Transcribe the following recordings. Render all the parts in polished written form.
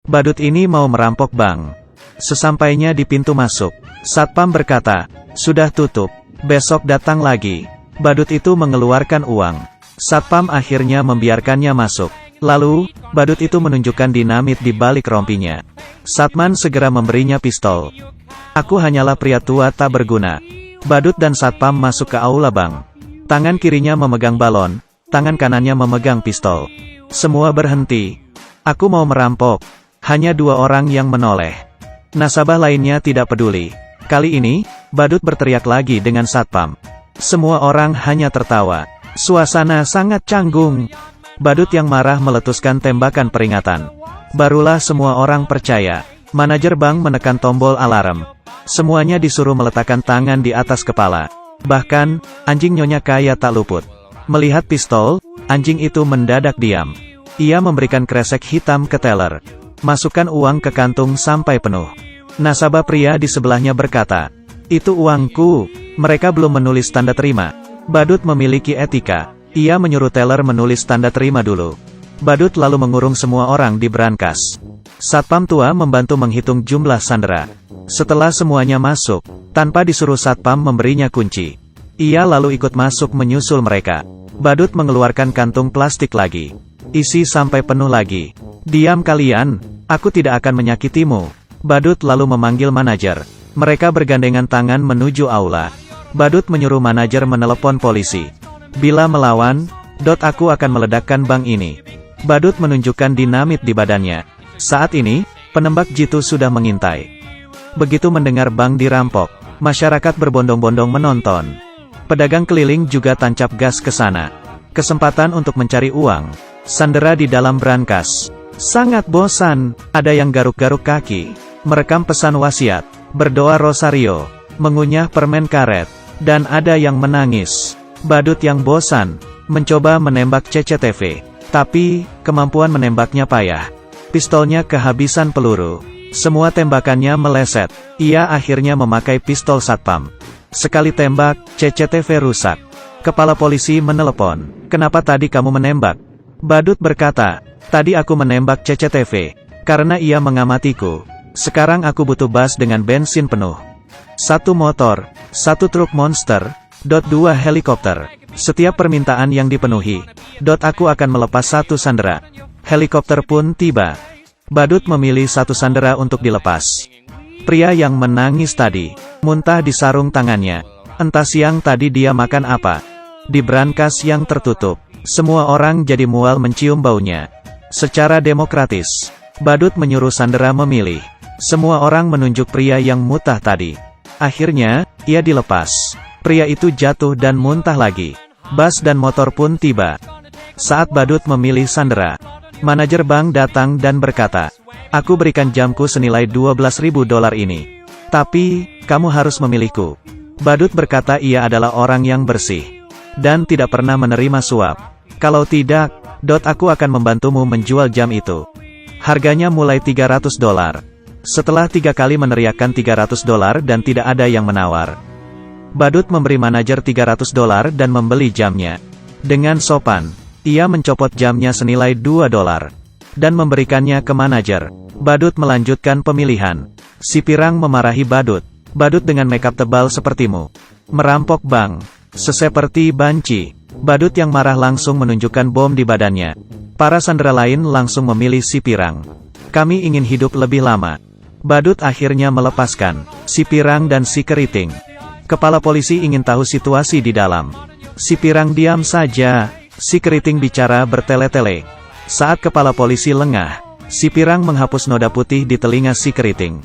Badut ini mau merampok bank. Sesampainya di pintu masuk, Satpam berkata, "Sudah tutup, besok datang lagi." Badut itu mengeluarkan uang. Satpam akhirnya membiarkannya masuk. Lalu, badut itu menunjukkan dinamit di balik rompinya. Satman segera memberinya pistol. "Aku hanyalah pria tua tak berguna." Badut dan Satpam masuk ke aula bank. Tangan kirinya memegang balon, tangan kanannya memegang pistol. Semua berhenti. "Aku mau merampok." Hanya dua orang yang menoleh. Nasabah lainnya tidak peduli. Kali ini, badut berteriak lagi dengan Satpam. Semua orang hanya tertawa. Suasana sangat canggung. Badut yang marah meletuskan tembakan peringatan. Barulah semua orang percaya. Manajer bank menekan tombol alarm. Semuanya disuruh meletakkan tangan di atas kepala. Bahkan, anjing Nyonya Kaya tak luput. Melihat pistol, anjing itu mendadak diam. Ia memberikan kresek hitam ke teller. "Masukkan uang ke kantung sampai penuh." Nasabah pria di sebelahnya berkata, "Itu uangku." Mereka belum menulis tanda terima. Badut memiliki etika. Ia menyuruh teller menulis tanda terima dulu. Badut lalu mengurung semua orang di brankas. Satpam tua membantu menghitung jumlah sandera. Setelah semuanya masuk, tanpa disuruh Satpam memberinya kunci. Ia lalu ikut masuk menyusul mereka. Badut mengeluarkan kantung plastik lagi. "Isi sampai penuh lagi." "Diam kalian, aku tidak akan menyakitimu." Badut lalu memanggil manajer. Mereka bergandengan tangan menuju aula. Badut menyuruh manajer menelepon polisi. "Bila melawan, aku akan meledakkan bank ini." Badut menunjukkan dinamit di badannya. Saat ini, penembak jitu sudah mengintai. Begitu mendengar bank dirampok, masyarakat berbondong-bondong menonton. Pedagang keliling juga tancap gas ke sana. Kesempatan untuk mencari uang. Sandera di dalam brankas. Sangat bosan. Ada yang garuk-garuk kaki, merekam pesan wasiat, berdoa rosario, mengunyah permen karet, dan ada yang menangis. Badut yang bosan, mencoba menembak CCTV. Tapi, kemampuan menembaknya payah. Pistolnya kehabisan peluru. Semua tembakannya meleset. Ia akhirnya memakai pistol Satpam. Sekali tembak, CCTV rusak. Kepala polisi menelepon. "Kenapa tadi kamu menembak?" Badut berkata, "Tadi aku menembak CCTV, karena ia mengamatiku. Sekarang aku butuh bus dengan bensin penuh. 1 motor, 1 truk monster, 2 helikopter. Setiap permintaan yang dipenuhi, aku akan melepas 1 sandera." Helikopter pun tiba. Badut memilih 1 sandera untuk dilepas. Pria yang menangis tadi, muntah di sarung tangannya. Entah siang tadi dia makan apa. Di brankas yang tertutup, semua orang jadi mual mencium baunya. Secara demokratis, badut menyuruh sandera memilih. Semua orang menunjuk pria yang muntah tadi. Akhirnya, ia dilepas. Pria itu jatuh dan muntah lagi. Bus dan motor pun tiba. Saat badut memilih sandera, manajer bank datang dan berkata, "Aku berikan jamku senilai $12.000 ini. Tapi, kamu harus memilihku." Badut berkata ia adalah orang yang bersih, dan tidak pernah menerima suap. "Kalau tidak, aku akan membantumu menjual jam itu. Harganya mulai $300. Setelah 3 kali meneriakkan $300 dan tidak ada yang menawar, badut memberi manajer $300 dan membeli jamnya. Dengan sopan, ia mencopot jamnya senilai $2 dan memberikannya ke manajer. Badut melanjutkan pemilihan. Si pirang memarahi badut. "Badut dengan makeup tebal sepertimu merampok bank, seperti banci." Badut yang marah langsung menunjukkan bom di badannya. Para sandera lain langsung memilih si pirang. "Kami ingin hidup lebih lama." Badut akhirnya melepaskan si pirang dan si keriting. Kepala polisi ingin tahu situasi di dalam. Si pirang diam saja. Si keriting bicara bertele-tele. Saat kepala polisi lengah, si pirang menghapus noda putih di telinga si keriting.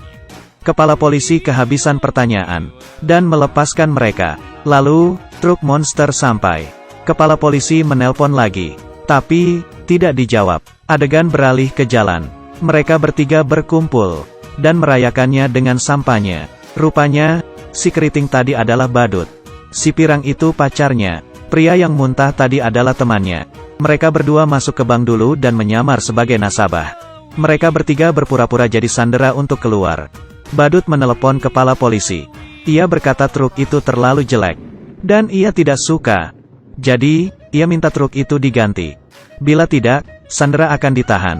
Kepala polisi kehabisan pertanyaan, dan melepaskan mereka. Lalu, truk monster sampai. Kepala polisi menelpon lagi, tapi tidak dijawab. Adegan beralih ke jalan. Mereka bertiga berkumpul, dan merayakannya dengan sampanye. Rupanya, si keriting tadi adalah badut. Si pirang itu pacarnya. Pria yang muntah tadi adalah temannya. Mereka berdua masuk ke bank dulu dan menyamar sebagai nasabah. Mereka bertiga berpura-pura jadi sandera untuk keluar. Badut menelepon kepala polisi. Ia berkata truk itu terlalu jelek, dan ia tidak suka. Jadi, ia minta truk itu diganti. Bila tidak, Sandra akan ditahan.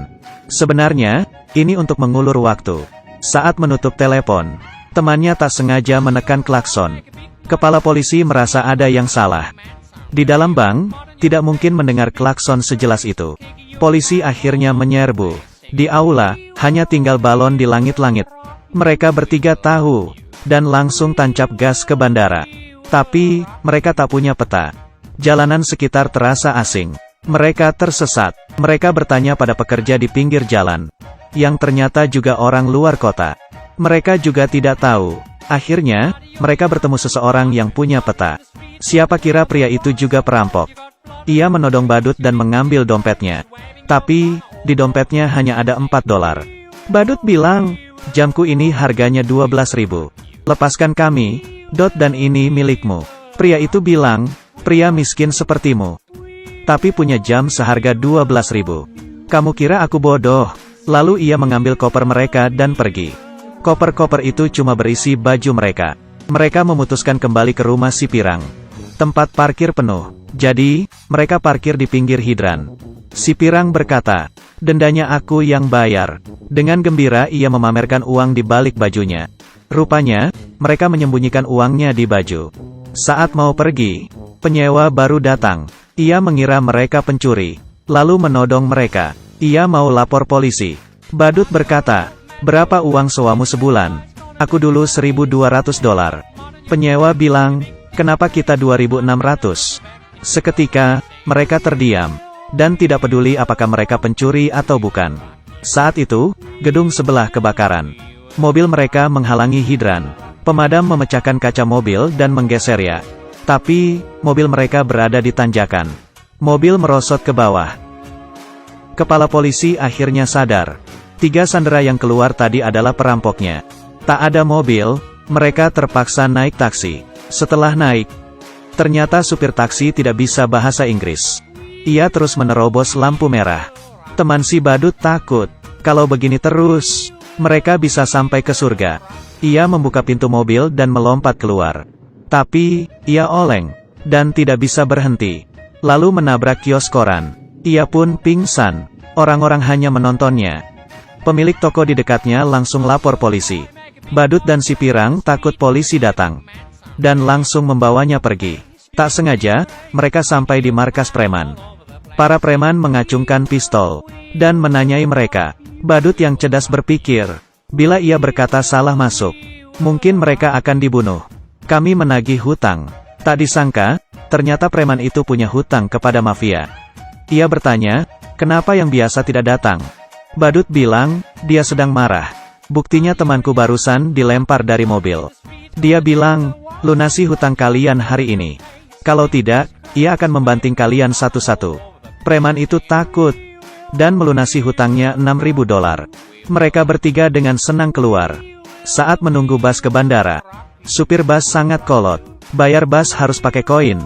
Sebenarnya, ini untuk mengulur waktu. Saat menutup telepon, temannya tak sengaja menekan klakson. Kepala polisi merasa ada yang salah. Di dalam bank, tidak mungkin mendengar klakson sejelas itu. Polisi akhirnya menyerbu. Di aula, hanya tinggal balon di langit-langit. Mereka bertiga tahu, dan langsung tancap gas ke bandara. Tapi, mereka tak punya peta. Jalanan sekitar terasa asing. Mereka tersesat. Mereka bertanya pada pekerja di pinggir jalan, yang ternyata juga orang luar kota. Mereka juga tidak tahu. Akhirnya, mereka bertemu seseorang yang punya peta. Siapa kira pria itu juga perampok. Ia menodong badut dan mengambil dompetnya. Tapi, di dompetnya hanya ada $4. Badut bilang, jamku ini harganya 12.000. Lepaskan kami, dan ini milikmu. Pria itu bilang, pria miskin sepertimu, tapi punya jam seharga 12.000. Kamu kira aku bodoh? Lalu ia mengambil koper mereka dan pergi. Koper-koper itu cuma berisi baju mereka. Mereka memutuskan kembali ke rumah si Pirang. Tempat parkir penuh. Jadi, mereka parkir di pinggir hidran. Si Pirang berkata, dendanya aku yang bayar. Dengan gembira ia memamerkan uang di balik bajunya. Rupanya, mereka menyembunyikan uangnya di baju. Saat mau pergi, penyewa baru datang. Ia mengira mereka pencuri, lalu menodong mereka. Ia mau lapor polisi. Badut berkata, berapa uang sewamu sebulan? Aku dulu $1.200. Penyewa bilang, kenapa kita 2.600? Seketika, mereka terdiam, dan tidak peduli apakah mereka pencuri atau bukan. Saat itu, gedung sebelah kebakaran. Mobil mereka menghalangi hidran. Pemadam memecahkan kaca mobil dan menggesernya. Tapi, mobil mereka berada di tanjakan. Mobil merosot ke bawah. Kepala polisi akhirnya sadar. 3 sandera yang keluar tadi adalah perampoknya. Tak ada mobil, mereka terpaksa naik taksi. Setelah naik, ternyata supir taksi tidak bisa bahasa Inggris. Ia terus menerobos lampu merah. Teman si badut takut. Kalau begini terus, mereka bisa sampai ke surga. Ia membuka pintu mobil dan melompat keluar. Tapi, ia oleng, dan tidak bisa berhenti. Lalu menabrak kios koran. Ia pun pingsan. Orang-orang hanya menontonnya. Pemilik toko di dekatnya langsung lapor polisi. Badut dan si Pirang takut polisi datang, dan langsung membawanya pergi. Tak sengaja, mereka sampai di markas preman. Para preman mengacungkan pistol, dan menanyai mereka. Badut yang cerdas berpikir, bila ia berkata salah masuk, mungkin mereka akan dibunuh. Kami menagih hutang. Tak disangka, ternyata preman itu punya hutang kepada mafia. Ia bertanya, kenapa yang biasa tidak datang? Badut bilang, dia sedang marah. Buktinya temanku barusan dilempar dari mobil. Dia bilang, lunasi hutang kalian hari ini. Kalau tidak, ia akan membanting kalian satu-satu. Preman itu takut, dan melunasi hutangnya $6.000. Mereka bertiga dengan senang keluar. Saat menunggu bus ke bandara, supir bus sangat kolot. Bayar bus harus pakai koin.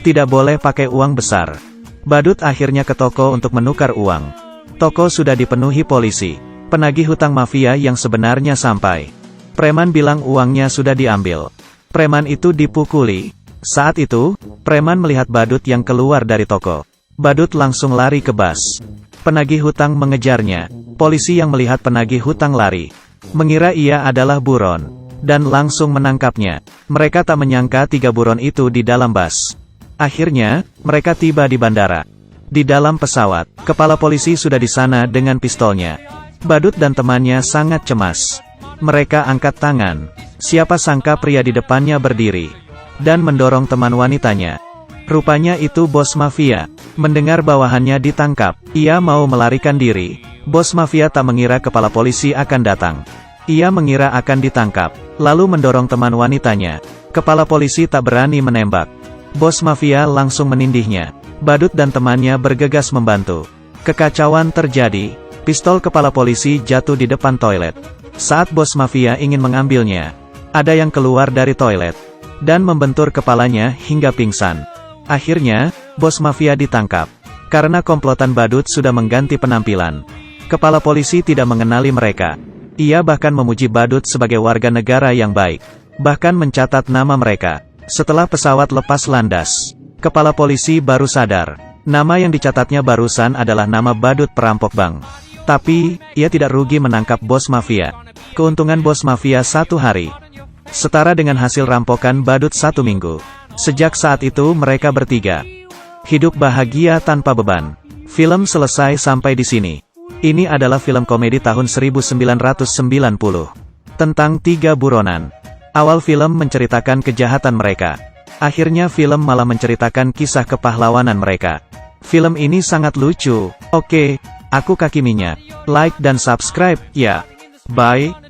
Tidak boleh pakai uang besar. Badut akhirnya ke toko untuk menukar uang. Toko sudah dipenuhi polisi. Penagih hutang mafia yang sebenarnya sampai. Preman bilang uangnya sudah diambil. Preman itu dipukuli. Saat itu, preman melihat badut yang keluar dari toko. Badut langsung lari ke bus. Penagih hutang mengejarnya. Polisi yang melihat penagih hutang lari, mengira ia adalah buron, dan langsung menangkapnya. Mereka tak menyangka 3 buron itu di dalam bus. Akhirnya, mereka tiba di bandara. Di dalam pesawat, kepala polisi sudah di sana dengan pistolnya. Badut dan temannya sangat cemas. Mereka angkat tangan. Siapa sangka pria di depannya berdiri, dan mendorong teman wanitanya. Rupanya itu bos mafia. Mendengar bawahannya ditangkap, ia mau melarikan diri. Bos mafia tak mengira kepala polisi akan datang. Ia mengira akan ditangkap, lalu mendorong teman wanitanya. Kepala polisi tak berani menembak. Bos mafia langsung menindihnya. Badut dan temannya bergegas membantu. Kekacauan terjadi. Pistol kepala polisi jatuh di depan toilet. Saat bos mafia ingin mengambilnya, ada yang keluar dari toilet, dan membentur kepalanya hingga pingsan. Akhirnya, bos mafia ditangkap. Karena komplotan badut sudah mengganti penampilan, kepala polisi tidak mengenali mereka. Ia bahkan memuji badut sebagai warga negara yang baik. Bahkan mencatat nama mereka. Setelah pesawat lepas landas, kepala polisi baru sadar. Nama yang dicatatnya barusan adalah nama badut perampok bank. Tapi, ia tidak rugi menangkap bos mafia. Keuntungan bos mafia 1 hari setara dengan hasil rampokan badut 1 minggu. Sejak saat itu mereka bertiga hidup bahagia tanpa beban. Film selesai sampai di sini. Ini adalah film komedi tahun 1990 tentang 3 buronan. Awal film menceritakan kejahatan mereka. Akhirnya film malah menceritakan kisah kepahlawanan mereka. Film ini sangat lucu. Oke, aku Kaki Minyak. Like dan subscribe, ya. Bye.